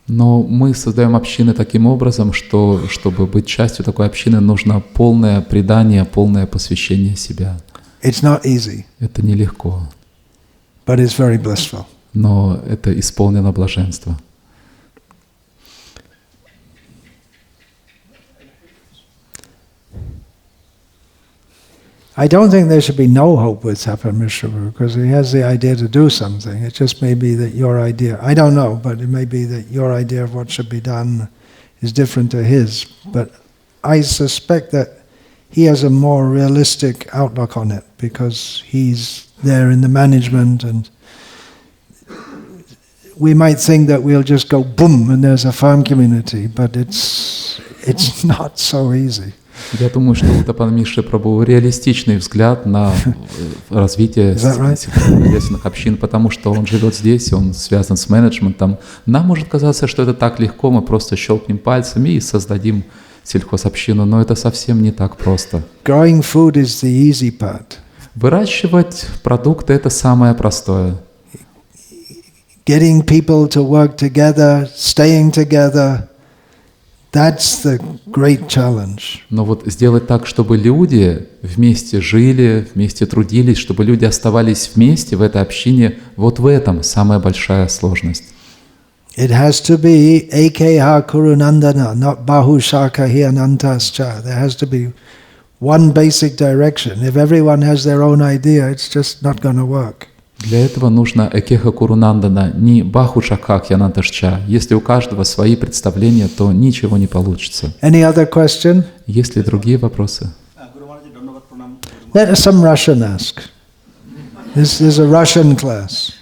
Но мы создаем общины таким образом, что, чтобы быть частью такой общины, нужно полное предание, полное посвящение себя. It's not easy. Это нелегко. But it's very blissful. Но это исполнено блаженство. I don't think there should be no hope with Tapan Mishra because he has the idea to do something. It just may be that your idea, I don't know, but it may be that your idea of what should be done is different to his. But I suspect that he has a more realistic outlook on it because he's there in the management, and we might think that we'll just go boom and there's a farm community, but it's not so easy. Я думаю, что у Тапана Мишры Прабху реалистичный взгляд на развитие сельскохозяйственных общин, потому что он живет здесь, он связан с менеджментом. Нам может казаться, что это так легко, мы просто щелкнем пальцами и создадим сельхозобщину, но это совсем не так просто. Growing food is the easy part. Выращивать продукты – это самое простое. Getting people to work together, staying together, that's the great challenge. Но вот сделать так, чтобы люди вместе жили, вместе трудились, чтобы люди оставались вместе в этой общине, вот в этом самая большая сложность. It has to be ekha kurunandana, not bahu shaka hianantascha. There has to be one basic direction. If everyone has their own idea, it's just not going to work. Для этого нужно экеха курунандана, не баху шакха янанташча. Если у каждого свои представления, то ничего не получится. Any other question? Есть ли другие вопросы? Let some Russian ask. This is a Russian class.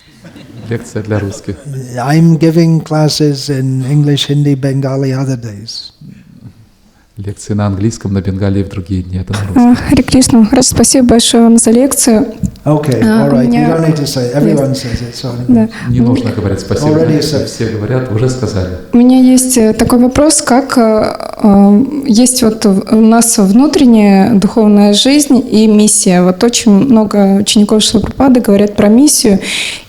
Лекция для русских. I'm giving classes in English, Hindi, Bengali other days. Лекции на английском, на бенгалии в другие дни. Это на русском. Харе Кришна, спасибо большое вам за лекцию. Okay, all right. You don't need to say. Everyone says it. Sorry. Да. Не нужно говорить спасибо. Все говорят, уже сказали. У меня есть такой вопрос, как есть вот у нас внутренняя духовная жизнь и миссия. Вот очень много учеников Шрилы Прабхупады говорят про миссию.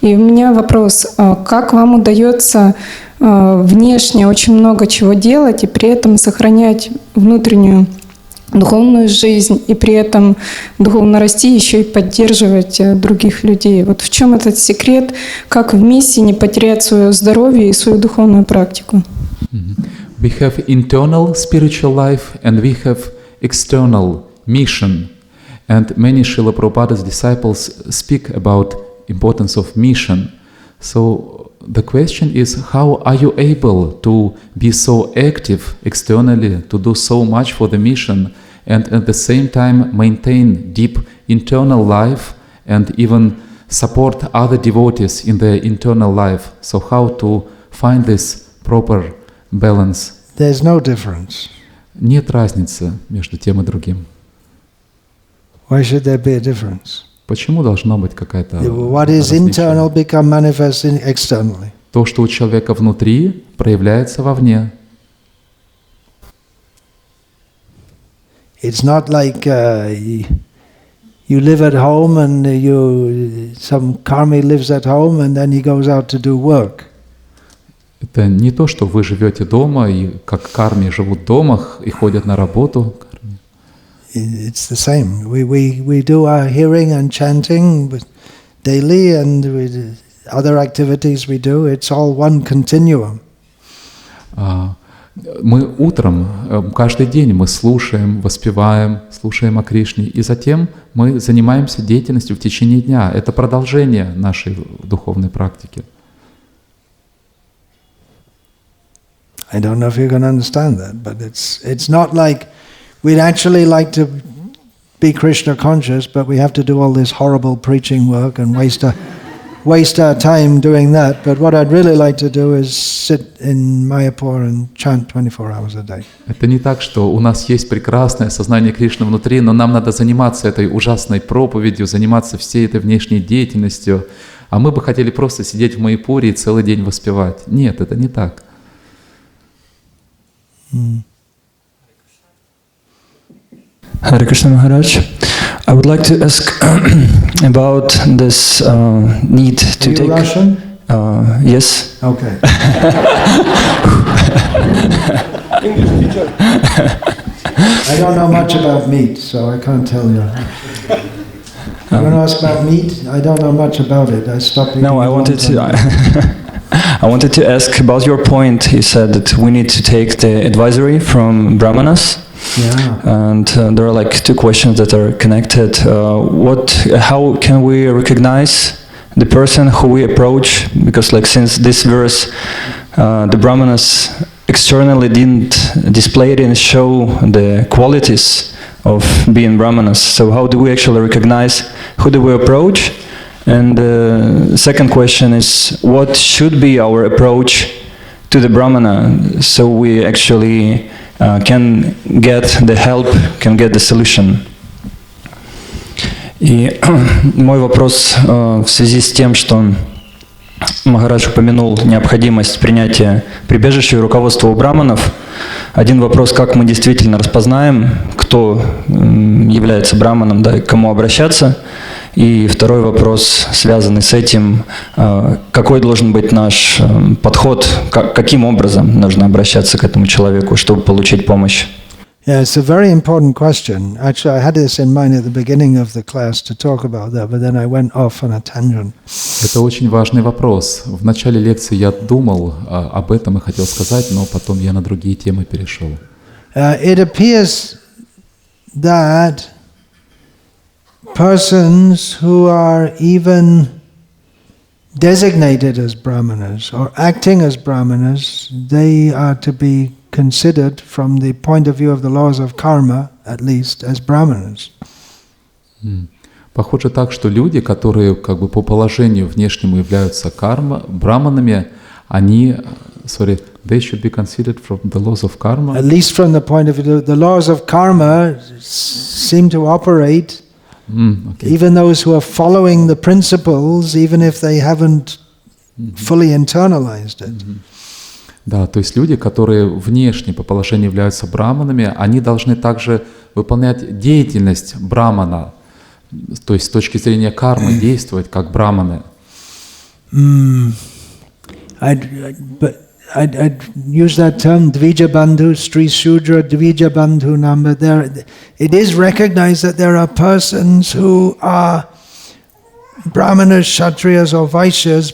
И у меня вопрос, как вам удается внешне очень много чего делать и при этом сохранять внутреннюю духовную жизнь и при этом духовно расти, еще и поддерживать других людей. Вот в чем этот секрет, как в миссии не потерять свое здоровье и свою духовную практику? We have internal spiritual life and we have external mission. And many Srila Prabhupada's disciples speak about importance of mission. So the question is, how are you able to be so active externally, to do so much for the mission, and at the same time maintain deep internal life and even support other devotees in their internal life? So how to find this proper balance? There's no difference. Нет разницы между тем и другим. Why should there be a difference? Почему должно быть какая-то What is internal become manifest externally. То, что у человека внутри, проявляется вовне. It's not like you live at home and some karmi lives at home and then he goes out to do work. Это не то, что вы живете дома, и как карми живут в домах и ходят на работу. It's the same. We do our hearing and chanting daily, and other activities we do. It's all one continuum. Мы утром, каждый день мы слушаем, воспеваем, слушаем о Кришне, и затем мы занимаемся деятельностью в течение дня. Это продолжение нашей духовной практики. I don't know if you can understand that, but it's not like we'd actually like to be Krishna conscious, but we have to do all this horrible preaching work and waste our time doing that. But what I'd really like to do is sit in Mayapur and chant 24 hours a day. Это не так, что у нас есть прекрасное сознание Кришны внутри, но нам надо заниматься этой ужасной проповедью, заниматься всей этой внешней деятельностью, а мы бы хотели просто сидеть в Майяпуре и целый день воспевать. Нет, это не так. Hare Krishna Maharaj, I would like to ask about this need to Are you take. Russian? Yes. Okay. English teacher. I don't know much about meat, so I can't tell you. You want to ask about meat? I don't know much about it. I stopped eating. No, I wanted to. I wanted to ask about your point. You said that we need to take the advisory from Brahmanas. Yeah. And there are like two questions that are connected. How can we recognize the person who we approach? Because like since this verse, the Brahmanas externally didn't display it and show the qualities of being Brahmanas. So how do we actually recognize who do we approach? And the second question is, what should be our approach to the Brahmana so we actually can get the help, can get the solution? И мой вопрос в связи с тем, что Махарадж упомянул необходимость принятия прибежища и руководства у браманов. Один вопрос, как мы действительно распознаем, кто является браманом, да, и к кому обращаться. И второй вопрос, связанный с этим, какой должен быть наш подход, каким образом нужно обращаться к этому человеку, чтобы получить помощь. Yeah, it's a very important question. Actually, I had this in mind at the beginning of the class to talk about that, but then I went off on a tangent. Это очень важный вопрос. В начале лекции я думал об этом и хотел сказать, но потом я на другие темы перешел. It appears that persons who are even designated as brahmanas or acting as brahmanas, they are to be considered from the point of view of the laws of karma, at least, as brahmanas. Похоже так, что люди, которые как бы по положению внешнему являются браманами, они, they should be considered from the laws of karma. At least from the point of view, the laws of karma seem to operate. Okay. Even those who are following the principles, even if they haven't fully internalized it. Да, то есть люди, которые внешне по положению являются браманами, они должны также выполнять деятельность брамана, то есть с точки зрения кармы действовать как браманы. I'd use that term, Dvija Bandhu, Sri Shudra, Dvija Bandhu number. It is recognized that there are persons who are Brahmanas, Kshatriyas or Vaishyas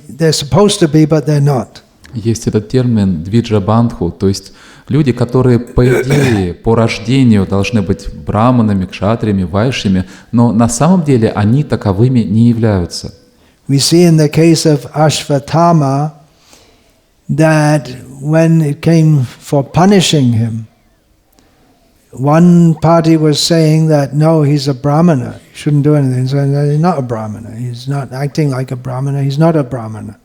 they're supposed to be, but they're not. Есть этот термин двиджа бандху, то есть люди, которые, по идее, по рождению должны быть браманами, кшатриями, вайшями, но на самом деле они таковыми не являются. We see in the case of Ashvatthama that when it came for punishing him, one party was saying that no, he's a brahmana, he shouldn't do anything. So he's not a brahmana, he's not acting like a brahmana, he's not a brahmana.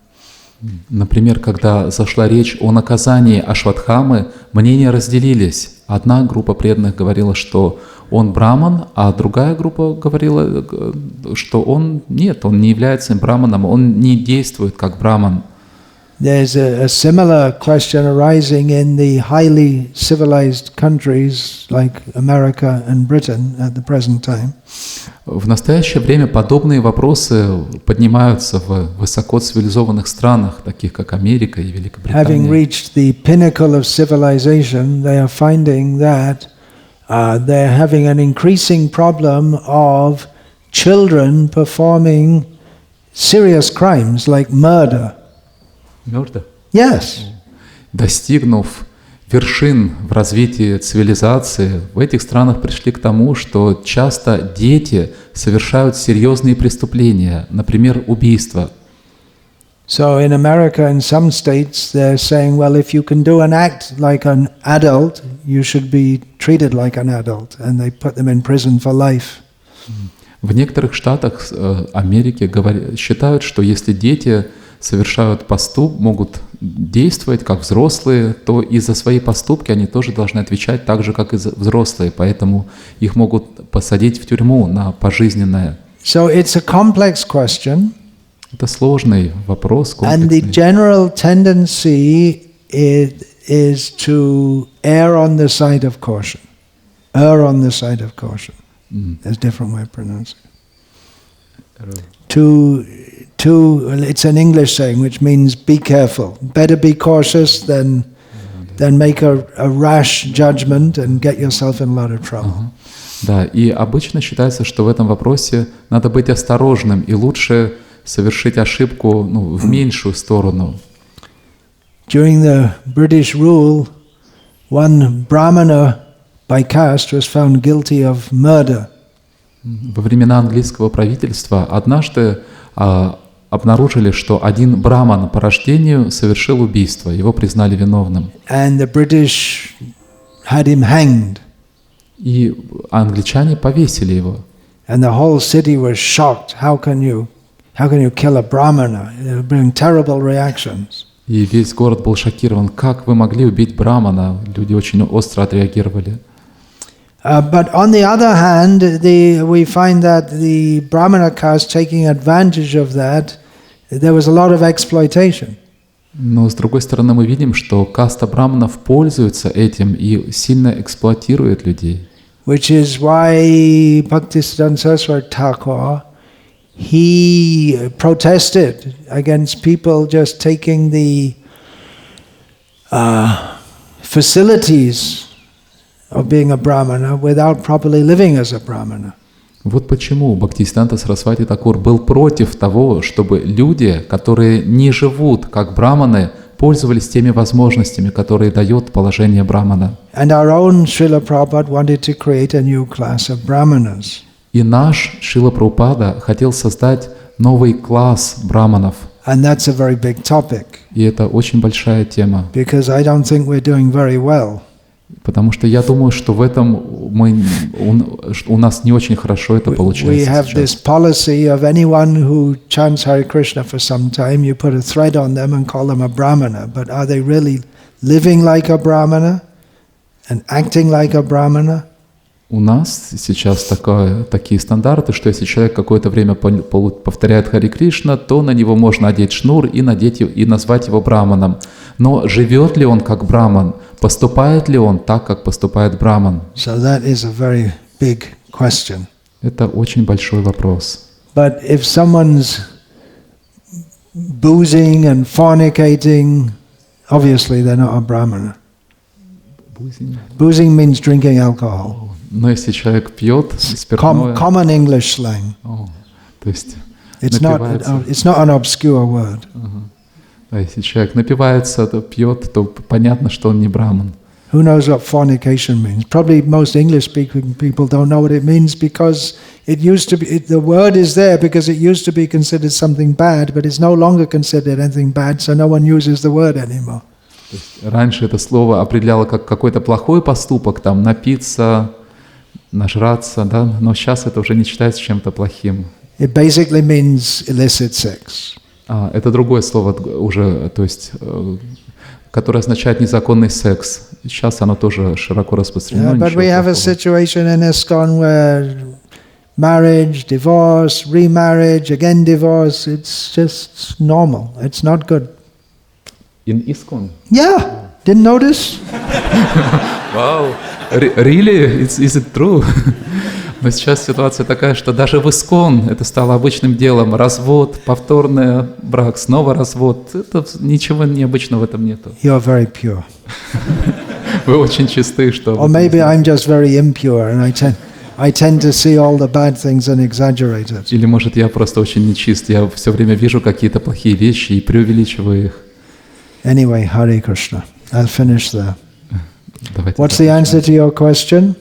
Например, когда зашла речь о наказании Ашватхамы, мнения разделились. Одна группа преданных говорила, что он браман, а другая группа говорила, что он нет, он не является браманом, он не действует как браман. There's a similar question arising in the highly civilized countries like America and Britain at the present time. В настоящее время подобные вопросы поднимаются в высокоцивилизованных странах, таких как Америка и Великобритания. Having reached the pinnacle of civilization, they are finding that they're having an increasing problem of children performing serious crimes like murder. Мёртво? Yes. Достигнув вершин в развитии цивилизации, в этих странах пришли к тому, что часто дети совершают серьезные преступления, например, убийства. So in America, in some states, they're saying, well, if you can do an act like an adult, you should be treated like an adult, and they put them in prison for life. В некоторых штатах Америки считают, что если дети совершают могут действовать как взрослые, то и за свои поступки они тоже должны отвечать так же, как и взрослые, поэтому их могут посадить в тюрьму на пожизненное. So it's a complex question. Это сложный вопрос, And the комплексный. general tendency is to err on the side of caution. Err on the side of caution. There's a different way of pronouncing it. It's an English saying which means be careful. Better be cautious than make a rash judgment and get yourself in a lot of trouble. Да, и обычно считается, что в этом вопросе надо быть осторожным и лучше совершить ошибку в меньшую сторону. During the British rule, one Brahmana by caste was found guilty of murder. Во времена английского правительства однажды обнаружили, что один браман по рождению совершил убийство, его признали виновным. And the British had him hanged. И англичане повесили его. And the whole city was shocked. How can you kill a Brahmana? It would bring terrible reactions. И весь город был шокирован. Как вы могли убить брамана? Люди очень остро отреагировали. But on the other hand, we find that the Brahmana caste taking advantage of that, there was a lot of exploitation. Но с другой стороны мы видим, что каста браманов пользуется этим и сильно эксплуатирует людей. Which is why Bhaktisiddhanta Saraswati Thakur, he protested against people just taking the facilities of being a Brahmana without properly living as a Brahmana. Вот почему Бхактисиддханта Сарасвати Такур был против того, чтобы люди, которые не живут как браманы, пользовались теми возможностями, которые дает положение брамана. And our own Srila Prabhupada wanted to create a new class of Brahmanas. И наш Шрила Прабхупада хотел создать новый класс браманов. And that's a very big topic. И это очень большая тема. Because I don't think we're doing very well. Потому что я думаю, что в этом у нас не очень хорошо это получается. We have this policy of anyone who chants Hare Krishna for some time, you put a thread on them and call them a Brahmana. But are they really living like a Brahmana and acting like a Brahmana? У нас сейчас такие стандарты, что если человек какое-то время повторяет Харе Кришна, то на него можно одеть шнур и назвать его браманом. Но живет ли он как браман? Поступает ли он так, как поступает браман? So that is a very big question. Это очень большой вопрос. But if someone's boozing and fornicating, obviously they're not a Brahmana. Boozing means drinking alcohol. Но если человек пьет спиртное... Common English slang. То есть it's not an obscure word. Да, если человек напивается, то пьет, то понятно, что он не браман. Who knows what fornication means? Probably most English-speaking people don't know what it means because it used to be, the word is there because it used to be considered something bad, but it's no longer considered anything bad, so no one uses the word anymore. Раньше это слово определяло как какой-то плохой поступок, там, напиться, нажраться, да, но сейчас это уже не считается чем-то плохим. It basically means illicit sex. Это другое слово уже, то есть, которое означает незаконный секс. Сейчас оно тоже широко распространено. But we have a situation in ISKCON where marriage, divorce, remarriage, again divorce, it's just normal. It's not good. In ISKCON? Yeah, didn't notice? Wow, really? Is it true? Но сейчас ситуация такая, что даже в ISKCON это стало обычным делом. Развод, повторный брак, снова развод. Это ничего необычного в этом нету. You're very pure. Вы очень чисты, что... Or maybe I'm just very impure and I tend to see all the bad things and exaggerate it. Или, может, я просто очень нечист. Я все время вижу какие-то плохие вещи и преувеличиваю их. Anyway, Hare Krishna. I'll finish there. Давайте What's the answer to your question?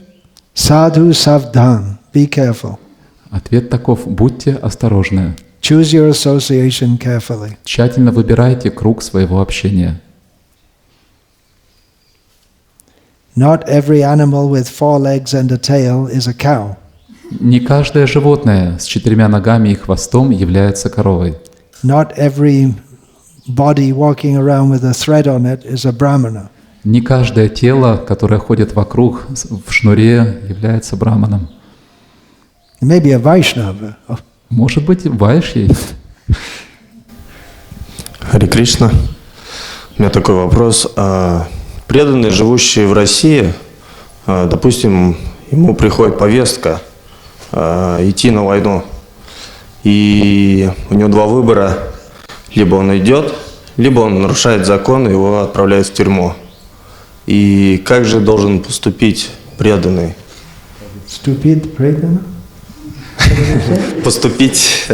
Sadhu savdhan. Be careful. Ответ таков: будьте осторожны. Choose your association carefully. Тщательно выбирайте круг своего общения. Not every animal with 4 legs and a tail is a cow. Не каждое животное с 4 ногами и хвостом является коровой. Not every body walking around with a thread on it is a brahmana. Не каждое тело, которое ходит вокруг в шнуре, является браманом. Maybe a Vaishnava. Oh. Может быть, вайши. Харе Кришна. У меня такой вопрос. Преданные, живущие в России, допустим, ему приходит повестка идти на войну, и у него 2 выбора. Либо он идет, либо он нарушает закон, и его отправляют в тюрьму. И как же должен поступить преданный? Поступить,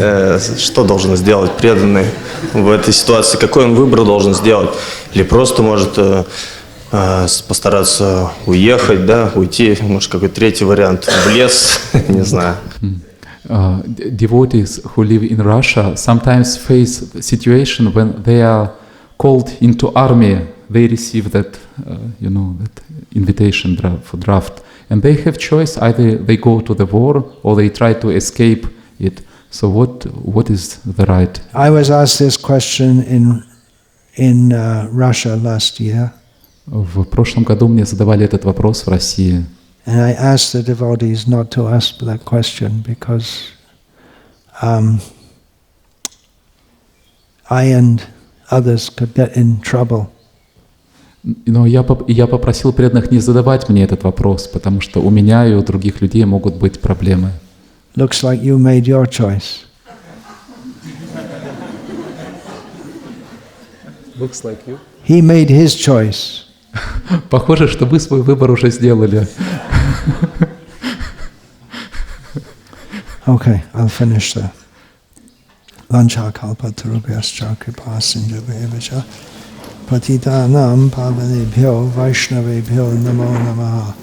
что должен сделать преданный в этой ситуации? Какой он выбор должен сделать? Или просто может постараться уехать, да, уйти, может какой-то третий вариант, в лес, не знаю. Devotees who live in Russia sometimes face a situation when they are called into army. They receive that, that invitation for draft, and they have choice: either they go to the war or they try to escape it. So what is the right? I was asked this question in Russia last year. В прошлом году мне задавали этот вопрос в России. And I asked the devotees not to ask that question because I and others could get in trouble. Но я попросил преданных не задавать мне этот вопрос, потому что у меня и у других людей могут быть проблемы. Looks like you made your choice. Looks like you. He made his choice. Похоже, что вы свой выбор уже сделали. Okay, I'll finish there. Vanchakalpatarubhyascha kripasindhubhyavacha patitanam pavanebhyo vaishnavebhyo namo namaha.